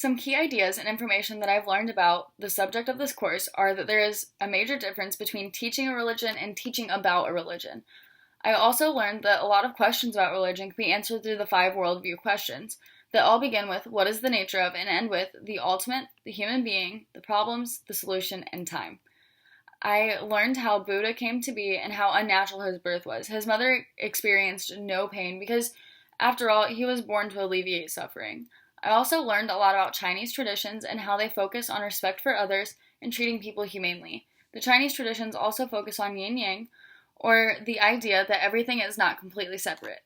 Some key ideas and information that I've learned about the subject of this course are that there is a major difference between teaching a religion and teaching about a religion. I also learned that a lot of questions about religion can be answered through the 5 worldview questions that all begin with what is the nature of and end with the ultimate, the human being, the problems, the solution, and time. I learned how Buddha came to be and how unnatural his birth was. His mother experienced no pain because, after all, he was born to alleviate suffering. I also learned a lot about Chinese traditions and how they focus on respect for others and treating people humanely. The Chinese traditions also focus on yin yang, or the idea that everything is not completely separate.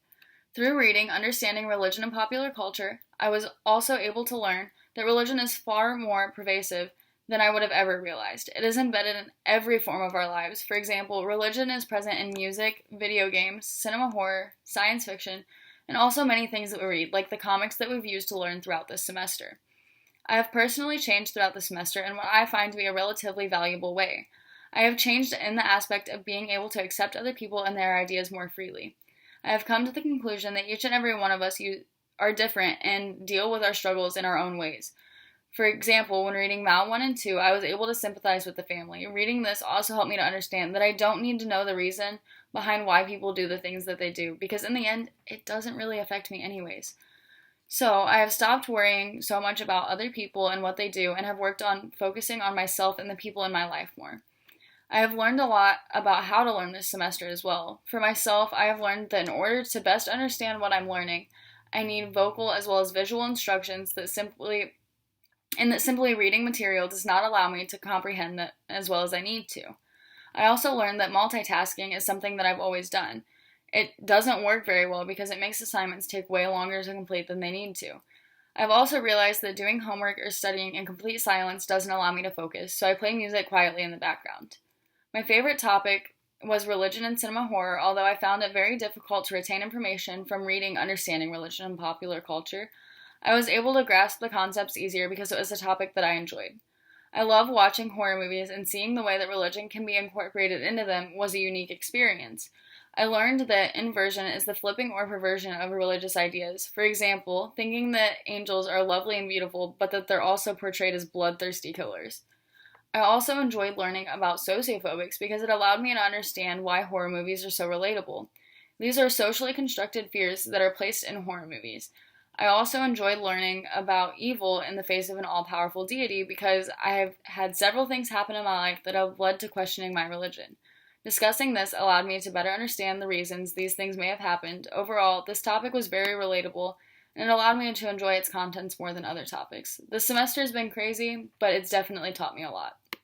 Through reading, understanding religion and popular culture, I was also able to learn that religion is far more pervasive than I would have ever realized. It is embedded in every form of our lives. For example, religion is present in music, video games, cinema horror, science fiction, and also many things that we read, like the comics that we've used to learn throughout this semester. I have personally changed throughout the semester in what I find to be a relatively valuable way. I have changed in the aspect of being able to accept other people and their ideas more freely. I have come to the conclusion that each and every one of us are different and deal with our struggles in our own ways. For example, when reading Mao 1 and 2, I was able to sympathize with the family. Reading this also helped me to understand that I don't need to know the reason behind why people do the things that they do, because in the end, it doesn't really affect me anyways. So, I have stopped worrying so much about other people and what they do and have worked on focusing on myself and the people in my life more. I have learned a lot about how to learn this semester as well. For myself, I have learned that in order to best understand what I'm learning, I need vocal as well as visual instructions that simply reading material does not allow me to comprehend that as well as I need to. I also learned that multitasking is something that I've always done. It doesn't work very well because it makes assignments take way longer to complete than they need to. I've also realized that doing homework or studying in complete silence doesn't allow me to focus, so I play music quietly in the background. My favorite topic was religion and cinema horror, although I found it very difficult to retain information from reading understanding religion and popular culture. I was able to grasp the concepts easier because it was a topic that I enjoyed. I love watching horror movies, and seeing the way that religion can be incorporated into them was a unique experience. I learned that inversion is the flipping or perversion of religious ideas. For example, thinking that angels are lovely and beautiful, but that they're also portrayed as bloodthirsty killers. I also enjoyed learning about sociophobics because it allowed me to understand why horror movies are so relatable. These are socially constructed fears that are placed in horror movies. I also enjoyed learning about evil in the face of an all-powerful deity because I have had several things happen in my life that have led to questioning my religion. Discussing this allowed me to better understand the reasons these things may have happened. Overall, this topic was very relatable, and it allowed me to enjoy its contents more than other topics. This semester has been crazy, but it's definitely taught me a lot.